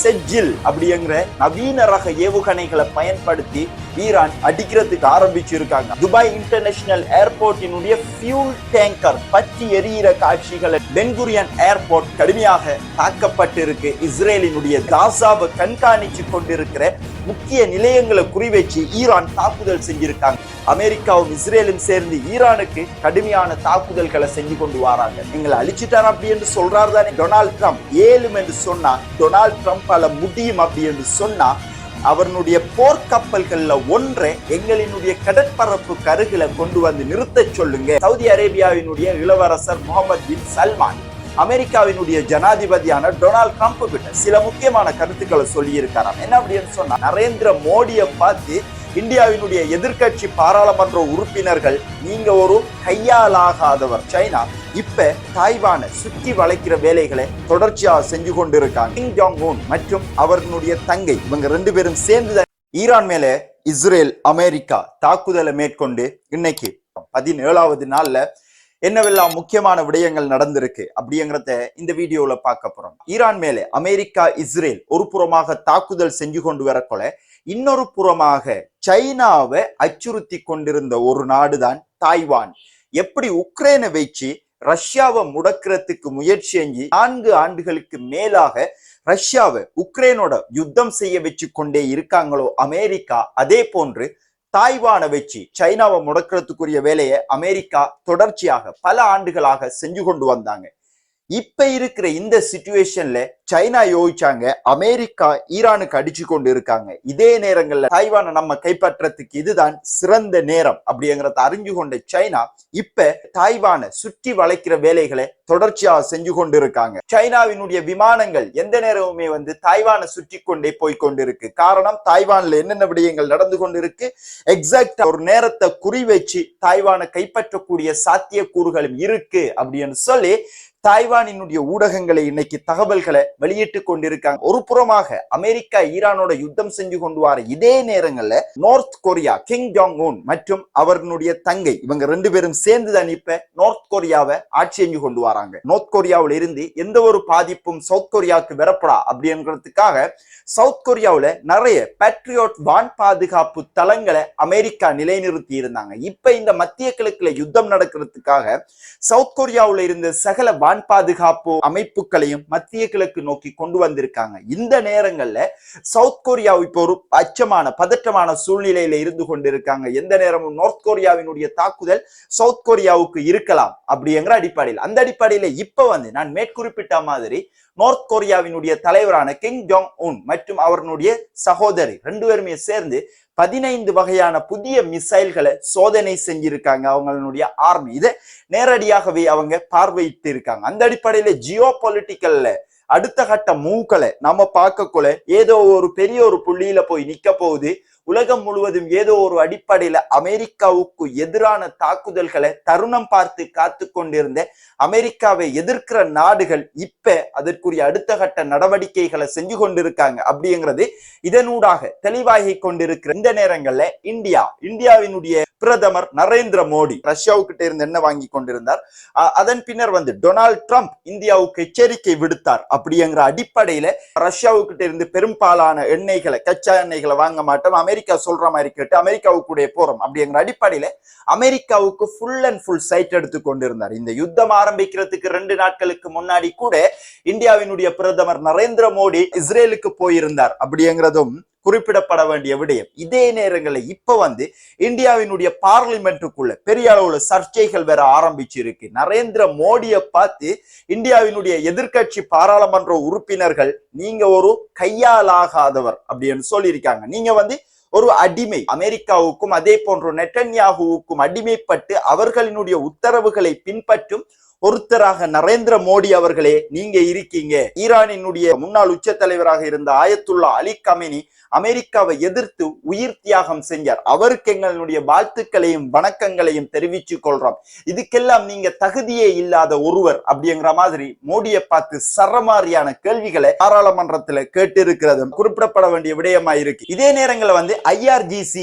செஜில் அப்படிங்கிற நவீன ரக ஏவுகணைகளை பயன்படுத்தி ஈரான் அடிக்கிறதுக்கு ஆரம்பிச்சிருக்காங்க. துபாய் இன்டர்நேஷனல் ஏர்போர்ட்டினுடைய ஃபியூல் டேங்கர் பற்றி எரியிற காட்சிகளை பென்குரியன் ஏர்போர்ட் கடுமையாக தாக்கப்பட்டிருக்கு. இஸ்ரேலினுடைய காசாவை கண்காணிச்சு கொண்டிருக்கிற முக்கிய நிலையங்களை குறிவச்சு ஈரான் தாக்குதல் செஞ்சிருக்காங்க. அமெரிக்காவும் இஸ்ரேலும் சேர்ந்து ஈரானுக்கு கடுமையான தாக்குதல்களை செஞ்சு கொண்டு வராங்க. எங்களை அழிச்சிட்டார் அப்படி என்று சொல்றாரு தானே டொனால்ட் ட்ரம்ப். ஏழும் என்று சொன்னா டொனால்ட் ட்ரம்பால முடியும் அப்படி என்று சொன்னா அவருடைய போர்க்கப்பல்கள்ல ஒன்றை எங்களினுடைய கடற்பரப்பு கருகில கொண்டு வந்து நிறுத்த சொல்லுங்க. சவுதி அரேபியாவினுடைய இளவரசர் முகமது பின் சல்மான் அமெரிக்காவினுடைய ஜனாதிபதியான டொனால்ட் ட்ரம்ப் கிட்ட சில முக்கியமான கருத்துக்களை சொல்லி இருக்காராம். என்ன அப்படின்னு சொன்னா, நரேந்திர மோடியை பார்த்து இந்தியாவினுடைய எதிர்கட்சி பாராளுமன்ற உறுப்பினர்கள், நீங்க ஒரு கையாலாகாதவர் சைனா, இப்ப தாய்வானை சுற்றி வளைக்கிற வேலைகளை தொடர்ச்சியாக செஞ்சு கொண்டிருக்காங்க. கிங் ஜாங் உன் மற்றும் அவர்களுடைய தங்கை இவங்க 2 பேரும் சேர்ந்து ஈரான் மேல இஸ்ரேல் அமெரிக்கா தாக்குதலை மேற்கொண்டு இன்னைக்கு 17வது நாள்ல என்னவெல்லாம் முக்கியமான விடயங்கள் நடந்திருக்கு அப்படிங்கிறத இந்த வீடியோல பார்க்க போறோம். ஈரான் மேலே அமெரிக்கா இஸ்ரேல் ஒரு புறமாக தாக்குதல் செஞ்சு கொண்டு வரக்கொள்ள, இன்னொரு புறமாக சைனாவை அச்சுறுத்தி கொண்டிருந்த ஒரு நாடுதான் தாய்வான். எப்படி உக்ரைனை வச்சு ரஷ்யாவை முடக்கிறதுக்கு முயற்சி செஞ்சு 4 ஆண்டுகளுக்கு மேலாக ரஷ்யாவை உக்ரைனோட யுத்தம் செய்ய வச்சு கொண்டே இருக்காங்களோ அமெரிக்கா, அதே போன்று தாய்வானை வச்சு சைனாவை முடக்கிறதுக்குரிய வேலையை அமெரிக்கா தொடர்ச்சியாக பல ஆண்டுகளாக செஞ்சு கொண்டு வந்தாங்க. இப்ப இருக்கிற இந்த சிச்சுவேஷன்ல சைனா யோசிச்சாங்க, அமெரிக்கா ஈரானுக்கு அடிச்சு கொண்டு இருக்காங்க, இதே நேரங்கள்ல தாய்வானை நம்ம கைப்பற்றத்துக்கு இதுதான் சிறந்த நேரம் அப்படிங்கிறத அறிஞ்சு கொண்ட சைனா இப்ப தாய்வானை சுற்றி வளைக்கிற வேலைகளை தொடர்ச்சியாக செஞ்சு கொண்டு இருக்காங்க. சைனாவினுடைய விமானங்கள் எந்த நேரமுமே தாய்வானை சுற்றி கொண்டே போய்கொண்டிருக்கு. காரணம், தாய்வான்ல என்னென்ன விடயங்கள் நடந்து கொண்டிருக்கு, எக்ஸாக்டா ஒரு நேரத்தை குறி வச்சு தாய்வானை கைப்பற்றக்கூடிய சாத்தியக்கூறுகளும் இருக்கு அப்படின்னு சொல்லி தாய்வானினுடைய ஊடகங்களை இன்னைக்கு தகவல்களை வெளியிட்டு கொண்டிருக்காங்க. ஒரு புறமாக அமெரிக்கா ஈரானோட யுத்தம் செஞ்சு கொண்டு வர இதே நேரங்கள்ல north Korea king Jong Un மற்றும் அவர்களுடைய தங்கை இவங்க 2 பேரும் சேர்ந்துதான் இப்ப நார்த் கொரியாவை ஆட்சி செஞ்சு கொண்டு வராங்க. நார்த் கொரியாவில இருந்து எந்த ஒரு பாதிப்பும் சவுத் கொரியாவுக்கு வரப்படா அப்படிங்கிறதுக்காக சவுத் கொரியாவுல நிறைய பேட்ரியாட் வான் பாதுகாப்பு தளங்களை அமெரிக்கா நிலைநிறுத்தி இருந்தாங்க. இப்ப இந்த மத்திய கிழக்குல யுத்தம் நடக்கிறதுக்காக சவுத் கொரியாவுல இருந்த சகல வான் பாதுகாப்பு அமைப்புகளையும் மத்திய கிழக்கு நோக்கி கொண்டு வந்திருக்காங்க. இந்த நேரங்கள்ல சவுத் கொரியா இப்ப ஒரு அச்சமான பதற்றமான சூழ்நிலையில இருந்து கொண்டிருக்காங்க. எந்த நேரமும் நார்த் கொரியாவினுடைய தாக்குதல் சவுத் கொரியாவுக்கு இருக்கலாம் அப்படிங்கிற அடிப்படையில், அந்த அடிப்படையில இப்ப நான் மேற்குறிப்பிட்ட மாதிரி நார்த் கொரியாவினுடைய தலைவரான கிங் ஜாங் உன் மற்றும் அவர்களுடைய சகோதரி 2 பேருமே சேர்ந்து 15 வகையான புதிய மிசைல்களை சோதனை செஞ்சிருக்காங்க அவங்களுடைய ஆர்மி. இதை நேரடியாகவே அவங்க பார்வையிட்டு இருக்காங்க. அந்த அடிப்படையில ஜியோ பொலிட்டிக்கல்ல அடுத்த கட்ட மூக்களை நம்ம பார்க்கக்குள்ள ஏதோ ஒரு பெரிய ஒரு புள்ளியில போய் நிக்க போகுது. உலகம் முழுவதும் ஏதோ ஒரு அடிப்படையில அமெரிக்காவுக்கு எதிரான தாக்குதல்களை தருணம் பார்த்து காத்து கொண்டிருந்த அமெரிக்காவை எதிர்க்கிற நாடுகள் இப்ப அதற்குரிய அடுத்த கட்ட நடவடிக்கைகளை செஞ்சு கொண்டிருக்காங்க அப்படிங்கிறது இதனூடாக தெளிவாகி கொண்டிருக்கிற இந்த நேரங்கள்ல இந்தியாவினுடைய பிரதமர் நரேந்திர மோடி ரஷ்யாவுக்கிட்ட இருந்து என்ன வாங்கி கொண்டிருந்தார், அதன் பின்னர் டொனால்ட் ட்ரம்ப் இந்தியாவுக்கு எச்சரிக்கை விடுத்தார். அப்படிங்கிற அடிப்படையில ரஷ்யாவுக்கிட்ட இருந்து பெரும்பாலான எண்ணெய்களை கச்சா எண்ணெய்களை வாங்க மாட்டோம், அமெரிக்கா சொல்ற மாதிரி கேட்டு அமெரிக்காவுக்குடைய போறோம் அப்படிங்கிற அடிப்படையில அமெரிக்காவுக்கு ஃபுல் அண்ட் ஃபுல் சைட் எடுத்து கொண்டிருந்தார். இந்த யுத்தம் ஆரம்பிக்கிறதுக்கு 2 நாட்களுக்கு முன்னாடி கூட இந்தியாவினுடைய பிரதமர் நரேந்திர மோடி இஸ்ரேலுக்கு போயிருந்தார் அப்படிங்கிறதும் குறிப்பிடப்பட வேண்டிய விடயம். இதே நேரங்களில் இப்ப இந்தியாவினுடைய பார்லிமெண்ட்டுக்குள்ள பெரிய அளவுல சர்ச்சைகள் வேற ஆரம்பிச்சிருக்கு. நரேந்திர மோடியை பார்த்து இந்தியாவினுடைய எதிர்கட்சி பாராளுமன்ற உறுப்பினர்கள், நீங்க ஒரு கையாலாகாதவர் அப்படின்னு சொல்லியிருக்காங்க. நீங்க ஒரு அடிமை, அமெரிக்காவுக்கும் அதே போன்ற நெட்டன்யாகுவுக்கும் அடிமைப்பட்டு அவர்களினுடைய உத்தரவுகளை பின்பற்றும் ஒருத்தராக நரேந்திர மோடி அவர்களே நீங்க இருக்கீங்க. ஈரானினுடைய முன்னாள் உச்ச தலைவராக இருந்த ஆயத்துல்லா அலி கமேனி அமெரிக்காவை எதிர்த்து உயிர் தியாகம் செஞ்சார். அவருக்கு எங்களுடைய வாழ்த்துக்களையும் வணக்கங்களையும் தெரிவிச்சு கொள்றோம். இதுக்கெல்லாம் நீங்க தகுதியே இல்லாத ஒருவர் அப்படிங்கிற மாதிரி மோடியை பார்த்து சரமாரியான கேள்விகளை பாராளுமன்றத்துல கேட்டு இருக்கிறது குறிப்பிடப்பட வேண்டிய விடயமா இருக்கு. இதே நேரங்களில் IRGC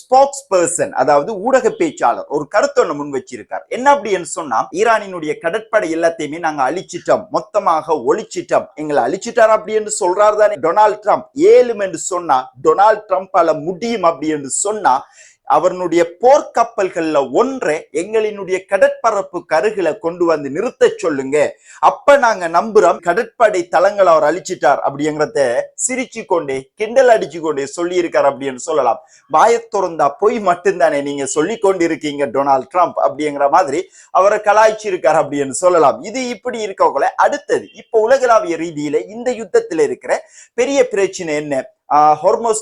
ஸ்போக்ஸ் பர்சன், அதாவது ஊடக பேச்சாளர், ஒரு கருத்தொன்னு முன் வச்சிருக்கார். என்ன அப்படின்னு சொன்னா, ஈரானின் எங்களினுடைய கடற்படை எல்லாத்தையுமே நாங்க அழிச்சிட்டோம், மொத்தமாக ஒழிச்சிட்டோம், எங்களை அழிச்சிட்டார் அப்படி என்று சொல்றாரு தானே டொனால்ட் ட்ரம்ப். ஏலும் என்று சொன்னா டொனால்ட் ட்ரம்பால முடியும் அப்படி என்று சொன்னா அவனுடைய போர்க்கப்பல்கள்ல ஒன்றை எங்களினுடைய கடற்பரப்பு கருகில கொண்டு வந்து நிறுத்த சொல்லுங்க, அப்ப நாங்க நம்புறோம் கடற்படை தளங்களை அவர் அழிச்சிட்டார் அப்படிங்கிறத சிரிச்சு கொண்டே கிண்டல் அடிச்சு கொண்டே சொல்லி இருக்கார் அப்படின்னு சொல்லலாம். வாயத்துறந்தா பொய் மட்டும்தானே நீங்க சொல்லி கொண்டிருக்கீங்க டொனால்ட் ட்ரம்ப் அப்படிங்கிற மாதிரி அவரை கலாய்ச்சிருக்கார் அப்படின்னு சொல்லலாம். இது இப்படி இருக்கக்குள்ள அடுத்தது இப்ப உலகளாவிய ரீதியில இந்த யுத்தத்துல இருக்கிற பெரிய பிரச்சனை என்ன? ஹொர்மோஸ்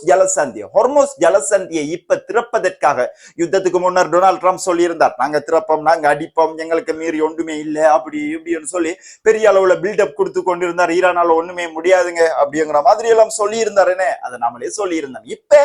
ஜலசந்தியை இப்ப திறப்பதற்காக யுத்தத்துக்கு முன்னர் டொனால்ட் ட்ரம்ப் சொல்லியிருந்தார், நாங்க திறப்போம், நாங்க அடிப்போம், எங்களுக்கு மீறி ஒன்றுமே இல்லை அப்படி இப்படின்னு சொல்லி பெரிய அளவுல பில்டப் கொடுத்து கொண்டிருந்தார். ஈரானால ஒண்ணுமே முடியாதுங்க அப்படிங்கிற மாதிரி எல்லாம் சொல்லி இருந்தாருன்னு அதை நாமளே சொல்லி இருந்தோம். இப்ப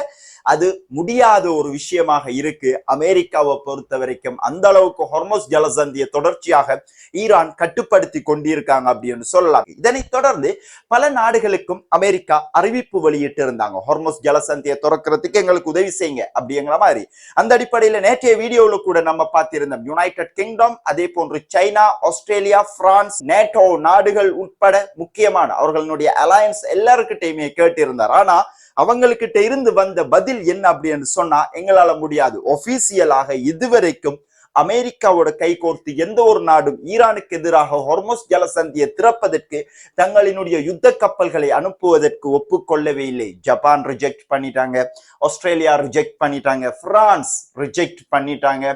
அது முடியாத ஒரு விஷயமாக இருக்கு. அமெரிக்காவை பொறுத்த வரைக்கும் அந்த அளவுக்கு ஹொர்மோஸ் ஜலசந்தியை தொடர்ச்சியாக ஈரான் கட்டுப்படுத்தி கொண்டிருக்காங்க அப்படின்னு சொல்லலாம். இதனை தொடர்ந்து பல நாடுகளுக்கும் அமெரிக்கா அறிவிப்பு வெளியிட்டு இருந்தாங்க, ஹொர்மோஸ் ஜலசந்தியை திறக்கிறதுக்கு எங்களுக்கு உதவி செய்யுங்க அப்படிங்கிற மாதிரி. அந்த அடிப்படையில நேற்றைய வீடியோல கூட நம்ம பார்த்திருந்தோம், யுனைடெட் கிங்டம், அதே போன்று சைனா, ஆஸ்திரேலியா, பிரான்ஸ், நேட்டோ நாடுகள் உட்பட முக்கியமான அவர்களுடைய அலையன்ஸ் எல்லாருக்கிட்டையுமே கேட்டிருந்தார். ஆனா அவங்ககிட்ட இருந்து வந்த பதில் என்ன அப்படின்னு சொன்னா, எங்களால முடியாது, ஒபிஷியலாக இதுவரைக்கும் அமெரிக்காவோட கைகோர்த்து எந்த ஒரு நாடும் ஈரானுக்கு எதிராக ஹொர்மோஸ் ஜலசந்தியை திறப்பதற்கு தங்களினுடைய யுத்த கப்பல்களை அனுப்புவதற்கு ஒப்புக்கொள்ளவே இல்லை. ஜப்பான் ரிஜெக்ட் பண்ணிட்டாங்க, ஆஸ்திரேலியா ரிஜெக்ட் பண்ணிட்டாங்க, பிரான்ஸ் ரிஜெக்ட் பண்ணிட்டாங்க.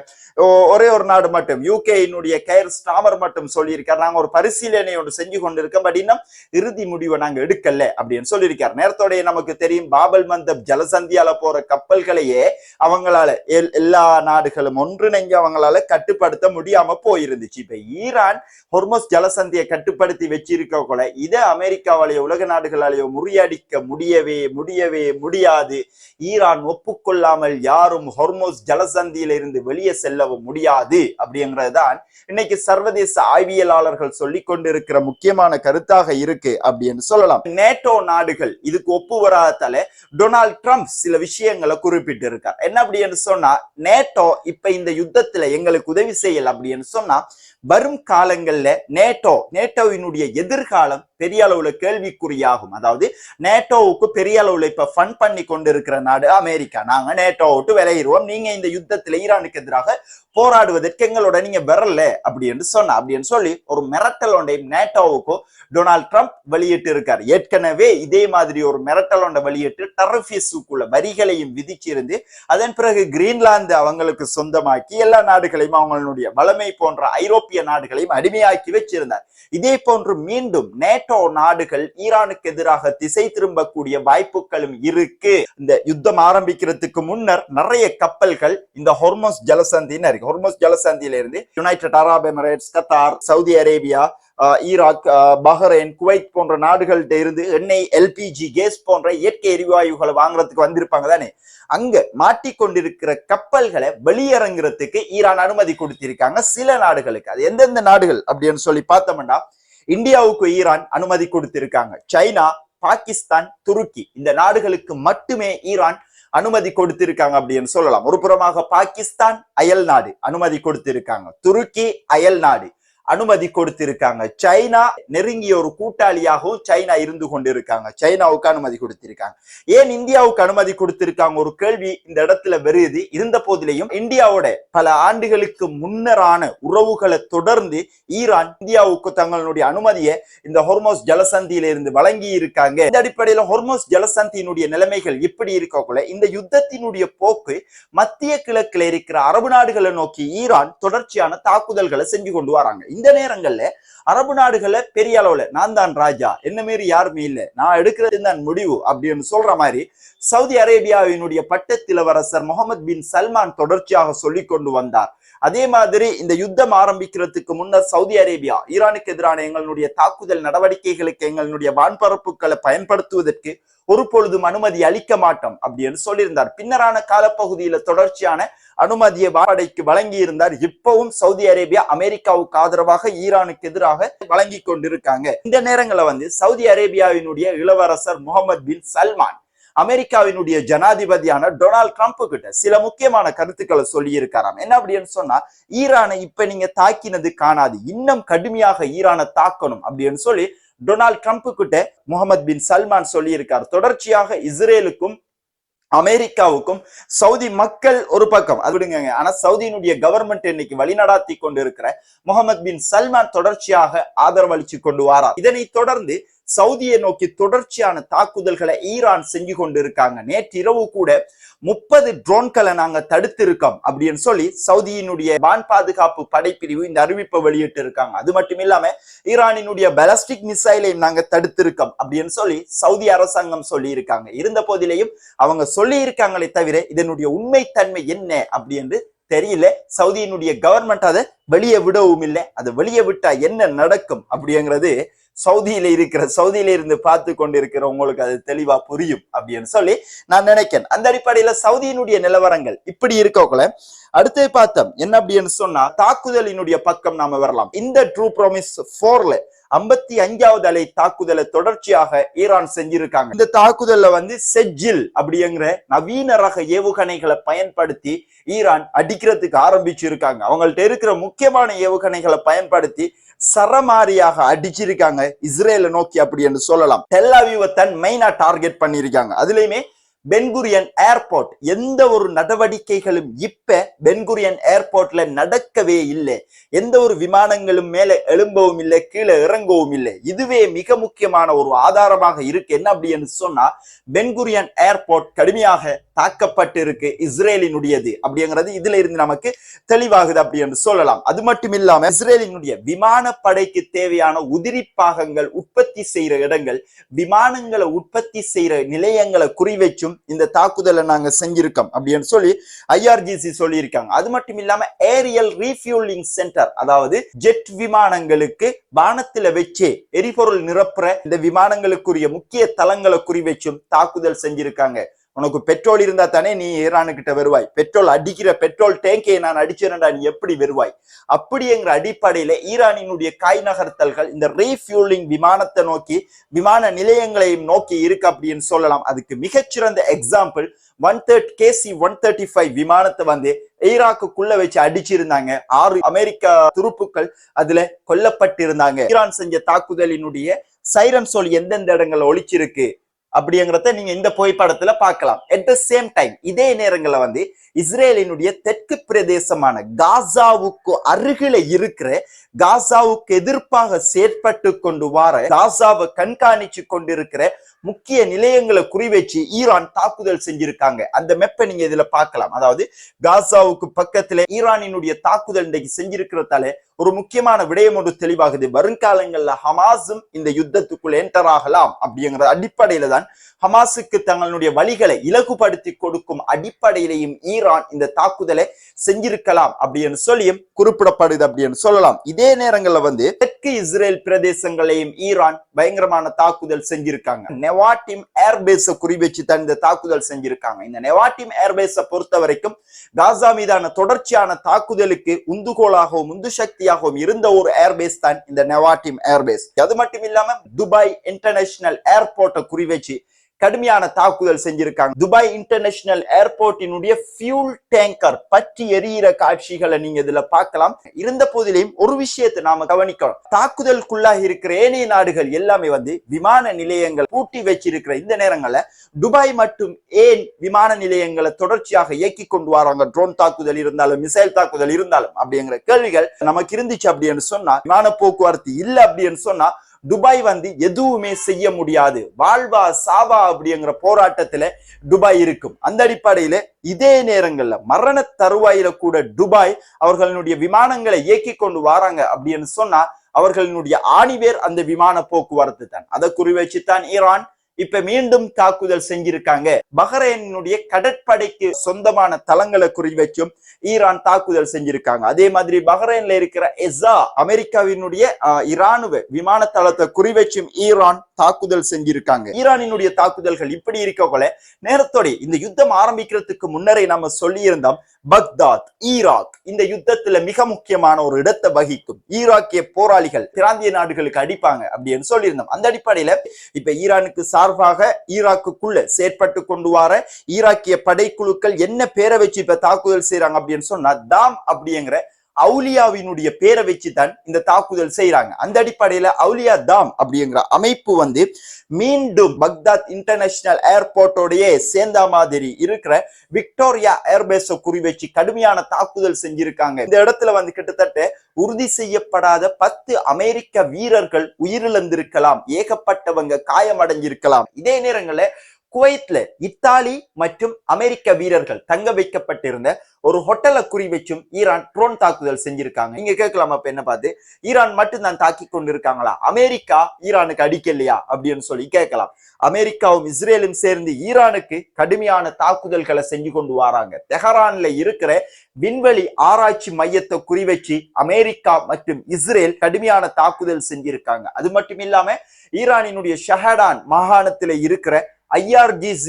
ஒரே ஒரு நாடு மட்டும், யூகேயினுடைய கயர் ஸ்டாமர் மட்டும் சொல்லியிருக்காரு, நாங்க ஒரு பரிசீலனை ஒன்று செஞ்சு கொண்டிருக்கோம், பட் இன்னும் இறுதி முடிவை நாங்க எடுக்கல அப்படின்னு சொல்லியிருக்காரு. நேரத்தோடைய நமக்கு தெரியும், பாபல் மந்தப் ஜலசந்தியால போற கப்பல்களையே அவங்களால எல்லா நாடுகளும் ஒன்றிணைஞ்சு அவங்களால கட்டுப்படுத்த முடியாம போயிருந்துச்சு. இப்ப ஈரான் ஹொர்மோஸ் ஜலசந்தியை கட்டுப்படுத்தி வச்சிருக்க கூட இதை அமெரிக்காவாலேயோ உலக நாடுகளாலேயோ முறியடிக்க முடியவே முடியாது. ஈரான் ஒப்புக்கொள்ளாமல் யாரும் ஹொர்மோஸ் ஜலசந்தியில இருந்து வெளியே செல்லவும் முடியாது அப்படிங்கிறதுதான் இன்னைக்கு சர்வதேச ஆய்வியலாளர்கள் சொல்லி கொண்டிருக்கிற முக்கியமான கருத்தாக இருக்கு அப்படின்னு சொல்லலாம். நேட்டோ நாடுகள் இதுக்கு ஒப்பு வராதால டொனால்ட் ட்ரம்ப் சில விஷயங்களை குறிப்பிட்டு இருக்கார். என்ன அப்படின்னு சொன்னா, நேட்டோ இப்ப இந்த யுத்தத்துல எங்களுக்கு உதவி செய்யல அப்படின்னு சொன்னா வரும் காலங்கள்ல நேட்டோவினுடைய எதிர்காலம் பெரிய அளவுல கேள்விக்குறியாகும். அதாவது நேட்டோவுக்கு பெரிய அளவுல இப்ப ஃபண்ட் பண்ணி கொண்டிருக்கிற நாடு அமெரிக்கா. நாங்க நேட்டோ விட்டு விளையிடுவோம், நீங்க இந்த யுத்தத்துல ஈரானுக்கு எதிராக போராடுவதற்கு எங்களோட நீங்க வரல அப்படின்னு சொல்லி ஒரு மிரட்டல் ஒன்றை நேட்டோவுக்கு டொனால்ட் ட்ரம்ப் வெளியிட்டு இருக்காரு. ஏற்கனவே இதே மாதிரி ஒரு மிரட்டல் ஒன்றை வெளியிட்டு டரிஃபிஸுக்குள்ள வரிகளையும் விதிச்சிருந்து அதன் பிறகு கிரீன்லாந்து அவங்களுக்கு சொந்தமாக்கி எல்லா நாடுகளையும் அவங்களுடைய வளமை போன்ற ஐரோப்பிய நாடுகளையும் அடிமையாக்கி வச்சிருந்தார். இதே போன்று மீண்டும் நேட்டோ நாடுகள் ஈரானுக்கு எதிராக திசை திரும்பக்கூடிய வாய்ப்புகளும் இருக்கு. இந்த யுத்தம் ஆரம்பிக்கிறதுக்கு முன்னர் நிறைய கப்பல்கள் இந்த ஹொர்மோஸ் ஜலசந்தியில இருந்து யுனைடெட் அரபு Emirates, Qatar, Saudi Arabia, Iraq, Bahrain, Kuwait போன்ற நாடுகள்கிட்ட இருந்து எண்ணெய், எல்பிஜி கேஸ் போன்ற இயற்கை எரிவாயுகளை வாங்குறதுக்கு வந்திருப்பாங்க தானே. அங்க மாட்டிக்கொண்டிருக்கிற கப்பல்களை வெளியிறங்குறதுக்கு ஈரான் அனுமதி கொடுத்திருக்காங்க சில நாடுகளுக்கு. அது எந்தெந்த நாடுகள் அப்படின்னு சொல்லி பார்த்தோம்னா, இந்தியாவுக்கு ஈரான் அனுமதி கொடுத்திருக்காங்க. சைனா, பாகிஸ்தான், துருக்கி இந்த நாடுகளுக்கு மட்டுமே ஈரான் அனுமதி கொடுத்திருக்காங்க அப்படின்னு சொல்லலாம். ஒரு புறமாக பாகிஸ்தான் அயல் நாடு அனுமதி கொடுத்திருக்காங்க, துருக்கி அயல் நாடு அனுமதி கொடுத்திருக்காங்க, சைனா நெருங்கிய ஒரு கூட்டாளியாகவும் சைனா இருந்து கொண்டிருக்காங்க, சைனாவுக்கு அனுமதி கொடுத்திருக்காங்க. ஏன் இந்தியாவுக்கு அனுமதி கொடுத்திருக்காங்க ஒரு கேள்வி இந்த இடத்துல வருது. இருந்த போதிலையும் இந்தியாவோட பல ஆண்டுகளுக்கு முன்னரான உறவுகளை தொடர்ந்து ஈரான் இந்தியாவுக்கு தங்களுடைய அனுமதியை இந்த ஹொர்மோஸ் ஜலசந்தியில இருந்து வழங்கி இருக்காங்க. இந்த அடிப்படையில ஹொர்மோஸ் ஜலசந்தியினுடைய நிலைமைகள் இப்படி இருக்கக்குள்ள இந்த யுத்தத்தினுடைய போக்கு மத்திய கிழக்குல இருக்கிற அரபு நாடுகளை நோக்கி ஈரான் தொடர்ச்சியான தாக்குதல்களை செஞ்சு கொண்டு வராங்க. இந்த நேரங்கள்ல அரபு நாடுகளை பெரிய அளவுல நான் தான் ராஜா, என்ன மாரி யாருமே இல்லை, நான் எடுக்கிறது தான் முடிவு அப்படின்னு சொல்ற மாதிரி சவுதி அரேபியாவினுடைய பட்டத்திலவரசர் முகமது பின் சல்மான் தொடர்ச்சியாக சொல்லி கொண்டு வந்தார். அதே மாதிரி இந்த யுத்தம் ஆரம்பிக்கிறதுக்கு முன்னர் சவுதி அரேபியா ஈரானுக்கு எதிரான எங்களுடைய தாக்குதல் நடவடிக்கைகளுக்கு எங்களுடைய வான்பரப்புகளை பயன்படுத்துவதற்கு ஒரு பொழுதும் அனுமதி அளிக்க மாட்டோம் அப்படின்னு சொல்லியிருந்தார். பின்னரான காலப்பகுதியில தொடர்ச்சியான அனுமதியை வாடகைக்கு வழங்கி இருந்தார். இப்பவும் சவுதி அரேபியா அமெரிக்காவுக்கு ஆதரவாக ஈரானுக்கு எதிராக வழங்கி கொண்டிருக்காங்க. இந்த நேரங்களை சவுதி அரேபியாவினுடைய இளவரசர் முகமது பின் சல்மான் அமெரிக்காவினுடைய ஜனாதிபதியான டொனால்ட் ட்ரம்ப் கிட்ட சில முக்கியமான கருத்துக்களை சொல்லி இருக்காராம். என்ன அப்படின்னு சொன்னா, ஈரானை இப்ப நீங்க தாக்கினது காணாது, இன்னும் கடுமையாக ஈரானை தாக்கணும் அப்படின்னு சொல்லி டொனால்ட் ட்ரம்ப் கிட்ட முகமது பின் சல்மான் சொல்லி இருக்கார். தொடர்ச்சியாக இஸ்ரேலுக்கும் அமெரிக்காவுக்கும் சவுதி மக்கள் ஒரு பக்கம் அது விடுங்க, ஆனா சவுதியினுடைய கவர்மெண்ட் இன்னைக்கு வழிநடாத்தி கொண்டு இருக்கிற முகமது பின் சல்மான் தொடர்ச்சியாக ஆதரவளிச்சு கொண்டு வாரார். இதனை தொடர்ந்து சவுதியை நோக்கி தொடர்ச்சியான தாக்குதல்களை ஈரான் செஞ்சு கொண்டு இருக்காங்க. நேற்று இரவு கூட 30 ட்ரோன்களை நாங்க தடுத்திருக்கோம் அப்படின்னு சொல்லி சவுதியினுடைய வான் பாதுகாப்பு படைப்பிரிவு இந்த அறிவிப்பை வெளியிட்டு இருக்காங்க. அது மட்டும் இல்லாம ஈரானினுடைய பாலிஸ்டிக் மிசைலையும் நாங்க தடுத்திருக்கோம் அப்படின்னு சொல்லி சவுதி அரசாங்கம் சொல்லி இருக்காங்க. இருந்த போதிலேயும் அவங்க சொல்லி இருக்காங்களே தவிர இதனுடைய உண்மைத்தன்மை என்ன அப்படின்னு தெரியல. சவுதியினுடைய கவர்மெண்ட் அதை வெளியே விடவும் இல்லை. அதை வெளியே விட்டா என்ன நடக்கும் அப்படிங்கிறது சவுதியில இருந்து பார்த்து கொண்டிருக்கிற உங்களுக்கு அது தெளிவா புரியும் அப்படின்னு சொல்லி நான் நினைக்கிறேன். அந்த அடிப்படையில சவுதியினுடைய நிலவரங்கள் இப்படி இருக்கக்குள்ள அடுத்து பார்த்தோம் என்ன அப்படின்னு சொன்னா, தாக்குதலினுடைய பக்கம் நாம வரலாம். இந்த ட்ரூ ப்ராமிஸ் 4ல 55வது அலை தாக்குதலை தொடர்ச்சியாக ஈரான் செஞ்சிருக்காங்க. இந்த தாக்குதல்ல செஜ்ஜில் அப்படிங்கிற நவீன ரக ஏவுகணைகளை பயன்படுத்தி ஈரான் அடிக்கிறதுக்கு ஆரம்பிச்சிருக்காங்க. அவங்கள்ட்ட இருக்கிற முக்கியமான ஏவுகணைகளை பயன்படுத்தி சரமாரியாக அடிச்சிருக்காங்க இஸ்ரேலை நோக்கி அப்படி என்று சொல்லலாம். டெல் அவீவை தன் மெயினா டார்கெட் பண்ணிருக்காங்க. அதுலயுமே பென்குரியன் ஏர்போர்ட் எந்த ஒரு நடவடிக்கைகளும் இப்ப பென்குரியன் ஏர்போர்ட்ல நடக்கவே இல்லை. எந்த ஒரு விமானங்களும் மேல எழும்பவும் இல்லை, கீழே இறங்கவும் இல்லை. இதுவே மிக முக்கியமான ஒரு ஆதாரமாக இருக்கு. என்ன அப்படின்னு சொன்னா, பென்குரியன் ஏர்போர்ட் கடுமையாக தாக்கப்பட்டு இருக்கு இஸ்ரேலினுடையது அப்படிங்கிறது இதுல இருந்து நமக்கு தெளிவாகுது அப்படி என்று சொல்லலாம். அது மட்டும் இல்லாம இஸ்ரேலினுடைய விமானப்படைக்கு தேவையான உதிரி பாகங்கள் உற்பத்தி செய்யற இடங்கள், விமானங்களை உற்பத்தி செய்யற நிலையங்களை குறிவைச்சும் இந்த தாக்குதலை நாங்க செஞ்சிருக்கோம் அப்படின்னு சொல்லி ஐஆர்ஜிசி சொல்லி இருக்காங்க. அது மட்டும் இல்லாம ஏரியல் ரீஃபியூலிங் சென்டர், அதாவது ஜெட் விமானங்களுக்கு வானத்துல வச்சே எரிபொருள் நிரப்புற இந்த விமானங்களுக்குரிய முக்கிய தளங்களை குறிவைச்சும் தாக்குதல் செஞ்சிருக்காங்க. உனக்கு பெட்ரோல் இருந்தா தானே நீ ஈரானுக்கிட்ட வருவாய், பெட்ரோல் அடிக்கிற பெட்ரோல் டேங்கை நான் அடிச்சேன்டா நீ எப்படி வருவாய் அப்படிங்கிற அடிப்படையில ஈரானினுடைய காய் நகர்த்தல்கள் இந்த ரீஃபியூலிங் விமானத்தை நோக்கி விமான நிலையங்களையும் நோக்கி இருக்கு அப்படின்னு சொல்லலாம். அதுக்கு மிகச்சிறந்த எக்ஸாம்பிள் KC-135 விமானத்தை ஈராக்குள்ள வச்சு அடிச்சிருந்தாங்க. 6 அமெரிக்கா துருப்புக்கள் அதுல கொல்லப்பட்டிருந்தாங்க. ஈரான் செஞ்ச தாக்குதலினுடைய சைரன் சொல் எந்தெந்த இடங்கள்ல ஒழிச்சிருக்கு அப்படிங்கிறத நீங்க இந்த புகைப்படத்துல பார்க்கலாம். அட் த சேம் டைம் இதே நேரங்கள்ல இஸ்ரேலினுடைய தெற்கு பிரதேசமான காசாவுக்கு அருகில இருக்கிற, காசாவுக்கு எதிர்ப்பாக செயற்பட்டு கொண்டு வார, காசாவை கண்காணிச்சு கொண்டிருக்கிற முக்கிய நிலையங்களை குறிவச்சு ஈரான் தாக்குதல் செஞ்சிருக்காங்க. அந்த மெப்பை நீங்க இதுல பார்க்கலாம். அதாவது காசாவுக்கு பக்கத்துல ஈரானினுடைய தாக்குதல் இன்றைக்கு செஞ்சிருக்கிறதால ஒரு முக்கியமான விடயம் ஒன்று தெளிவாகுது. வருங்காலங்கள்ல ஹமாஸும் இந்த யுத்தத்துக்குள் என்டர் ஆகலாம் அப்படிங்கிற அடிப்படையில தான் ஹமாஸுக்கு தங்களுடைய வழிகளை இலகுபடுத்தி கொடுக்கும் அடிப்படையிலையும் ஈரான் இந்த தாக்குதலை செஞ்சிருக்கலாம் அப்படின்னு சொல்லியும் குறிப்பிடப்படுது அப்படின்னு சொல்லலாம். இதே நேரங்கள்ல தெற்கு இஸ்ரேல் பிரதேசங்களையும் ஈரான் பயங்கரமான தாக்குதல் செஞ்சிருக்காங்க. நெவாட்டிம் ஏர்பேஸை குறிவச்சு தான் இந்த தாக்குதல் செஞ்சிருக்காங்க. இந்த நெவாட்டிம் ஏர்பேஸை பொறுத்த வரைக்கும் காசா மீதான தொடர்ச்சியான தாக்குதலுக்கு உந்துகோலாகவும் உந்து சக்தியாகவும் இருந்த ஒரு ஏர்பேஸ் தான் இந்த நெவாட்டிம் ஏர்பேஸ். அது மட்டும் இல்லாம துபாய் இன்டர்நேஷனல் ஏர்போர்ட்டை குறிவச்சு கடுமையான தாக்குதல் செஞ்சிருக்காங்க. துபாய் இன்டர்நேஷனல் ஏர்போர்ட்டினுடைய ஃபியூல் டேங்கர் பற்றி எரியிற காட்சிகளை நீங்க இதுல பார்க்கலாம். இருந்த போதிலையும் ஒரு விஷயத்தை நாம கவனிக்கணும். தாக்குதலுக்குள்ளாக இருக்கிற ஏனைய நாடுகள் எல்லாமே விமான நிலையங்கள் பூட்டி வச்சிருக்கிற இந்த நேரங்கள்ல துபாய் மட்டும் ஏன் விமான நிலையங்களை தொடர்ச்சியாக இயக்கி கொண்டு வராங்க? ட்ரோன் தாக்குதல் இருந்தாலும் மிசைல் தாக்குதல் இருந்தாலும் அப்படிங்கிற கேள்விகள் நமக்கு இருந்துச்சு அப்படின்னு சொன்னா, விமான போக்குவரத்து இல்லை அப்படின்னு சொன்னா துபாய் எதுவுமே செய்ய முடியாது. வாழ்வா சாவா அப்படிங்கிற போராட்டத்துல துபாய் இருக்கும். அந்த அடிப்படையில இதே நேரங்கள்ல மரண தருவாயில கூட துபாய் அவர்களுடைய விமானங்களை இயக்கி கொண்டு வராங்க அப்படின்னு சொன்னா அவர்களுடைய ஆணிவேர் அந்த விமான போக்குவரத்து தான். அதை குறிவச்சுத்தான் ஈரான் இப்ப மீண்டும் தாக்குதல் செஞ்சிருக்காங்க. பஹ்ரைனுடைய கடற்படைக்கு சொந்தமான தளங்களை குறிவச்சும் ஈரான் தாக்குதல் செஞ்சிருக்காங்க. அதே மாதிரி பஹ்ரைன்ல இருக்கிற எஸா அமெரிக்காவினுடைய இராணுவ விமான தளத்தை குறிவச்சும் ஈரான் தாக்குதல் செஞ்சிருக்காங்க. ஈரானினுடைய தாக்குதல்கள் இப்படி இருக்கக்குள்ள நேரத்தோட இந்த யுத்தம் ஆரம்பிக்கிறதுக்கு முன்னரே நம்ம சொல்லி இருந்தோம், பக்தாத் ஈராக் இந்த யுத்தத்துல மிக முக்கியமான ஒரு இடத்தை வகிக்கும். ஈராக்கிய போராளிகள் பிராந்திய நாடுகளுக்கு அடிப்பாங்க அப்படின்னு சொல்லியிருந்தோம். அந்த அடிப்படையில இப்ப ஈரானுக்கு சார்பாக ஈராக்குக்குள்ள செயற்பட்டு கொண்டு வர ஈராக்கிய படைக்குழுக்கள் என்ன பேரை வச்சு இப்ப தாக்குதல் செய்யறாங்க அப்படின்னு சொன்னா, தாம் அப்படிங்கிற அவுலியாவினுடைய பேரை வச்சுதான் இந்த தாக்குதல் செய்யறாங்க. அந்த அடிப்படையில அவுலியா தாம் அப்படிங்கிற அமைப்பு மீண்டும் பக்தாத் இன்டர்நேஷனல் ஏர்போர்ட்டோடைய சேர்ந்த மாதிரி இருக்கிற விக்டோரியா ஏர்பேஸை குறி வச்சு கடுமையான தாக்குதல் செஞ்சிருக்காங்க. இந்த இடத்துல கிட்டத்தட்ட உறுதி செய்யப்படாத 10 அமெரிக்க வீரர்கள் உயிரிழந்திருக்கலாம், ஏகப்பட்டவங்க காயமடைஞ்சிருக்கலாம். இதே நேரங்களில் குவைத்ல இத்தாலி மற்றும் அமெரிக்க வீரர்கள் தங்க வைக்கப்பட்டிருந்த ஒரு ஹோட்டலை குறி வச்சும் ஈரான் ட்ரோன் தாக்குதல் செஞ்சிருக்காங்க. நீங்க கேட்கலாம், அப்ப என்ன பார்த்து ஈரான் மட்டும் தான் தாக்கி கொண்டிருக்காங்களா, அமெரிக்கா ஈரானுக்கு அடிக்கலையா அப்படின்னு சொல்லி கேட்கலாம். அமெரிக்காவும் இஸ்ரேலும் சேர்ந்து ஈரானுக்கு கடுமையான தாக்குதல்களை செஞ்சு கொண்டு வராங்க. தெஹரான்ல இருக்கிற விண்வெளி ஆராய்ச்சி மையத்தை குறி வச்சு அமெரிக்கா மற்றும் இஸ்ரேல் கடுமையான தாக்குதல் செஞ்சிருக்காங்க. அது மட்டும் இல்லாம ஈரானினுடைய ஷஹடான் மாகாணத்துல இருக்கிற IRGC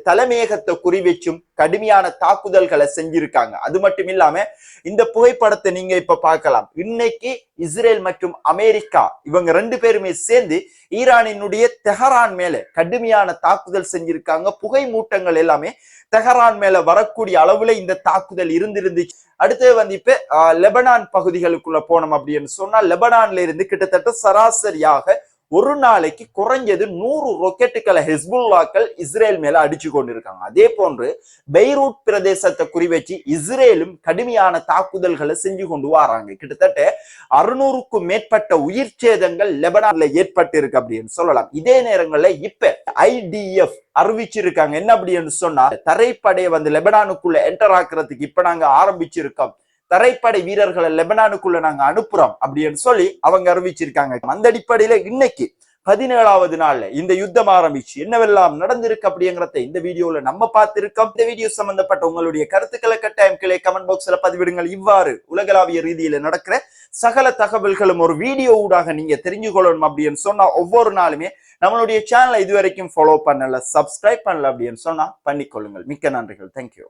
தலைமையகத்தை குறி வச்சும் கடுமையான தாக்குதல்களை செஞ்சிருக்காங்க. அது மட்டும் இல்லாம இந்த புகைப்படத்தை நீங்க இப்ப பார்க்கலாம். இன்னைக்கு இஸ்ரேல் மற்றும் அமெரிக்கா இவங்க 2 பேருமே சேர்ந்து ஈரானினுடைய தெஹரான் மேல கடுமையான தாக்குதல் செஞ்சிருக்காங்க. புகை மூட்டங்கள் எல்லாமே தெஹரான் மேல வரக்கூடிய அளவுல இந்த தாக்குதல் இருந்திருந்துச்சு. அடுத்து இப்ப லெபனான் பகுதிகளுக்குள்ள போனோம் அப்படின்னு சொன்னா, லெபனான்ல இருந்து கிட்டத்தட்ட சராசரியாக ஒரு நாளைக்கு குறைஞ்சது 100 ராக்கெட்டுகளை ஹிஸ்புல்லாக்கள் இஸ்ரேல் மேல அடிச்சு கொண்டிருக்காங்க. அதே போன்று பெய்ரூட் பிரதேசத்தை குறி வச்சு இஸ்ரேலும் கடுமையான தாக்குதல்களை செஞ்சு கொண்டு வராங்க. கிட்டத்தட்ட 600க்கும் மேற்பட்ட உயிர் சேதங்கள் லெபனான்ல ஏற்பட்டு இருக்கு அப்படின்னு சொல்லலாம். இதே நேரங்கள்ல இப்ப IDF அறிவிச்சிருக்காங்க என்ன அப்படின்னு சொன்னா, தரைப்படையை லெபனானுக்குள்ள என்டர் ஆக்குறதுக்கு இப்ப நாங்க ஆரம்பிச்சிருக்கோம், தரைப்படை வீரர்களை லெபனானுக்குள்ள நாங்க அனுப்புறோம் அப்படின்னு சொல்லி அவங்க அறிவிச்சிருக்காங்க. அந்த அடிப்படையில இன்னைக்கு 17வது நாள்ல இந்த யுத்தம் ஆரம்பிச்சு என்னவெல்லாம் நடந்திருக்கு அப்படிங்கிறத இந்த வீடியோல நம்ம பார்த்திருக்கோம். இந்த வீடியோ சம்பந்தப்பட்ட உங்களுடைய கருத்துக்களை கட்டாயம் கீழே கமெண்ட் பாக்ஸ்ல பதிவிடுங்கள். இவ்வாறு உலகளாவிய ரீதியில நடக்கிற சகல தகவல்களும் ஒரு வீடியோ ஊடாக நீங்க தெரிஞ்சு கொள்ளணும் அப்படின்னு சொன்னா, ஒவ்வொரு நாளுமே நம்மளுடைய சேனலை இதுவரைக்கும் ஃபாலோ பண்ணல, சப்ஸ்கிரைப் பண்ணல அப்படின்னு சொன்னா பண்ணிக்கொள்ளுங்கள். மிக்க நன்றிகள். தேங்க்யூ.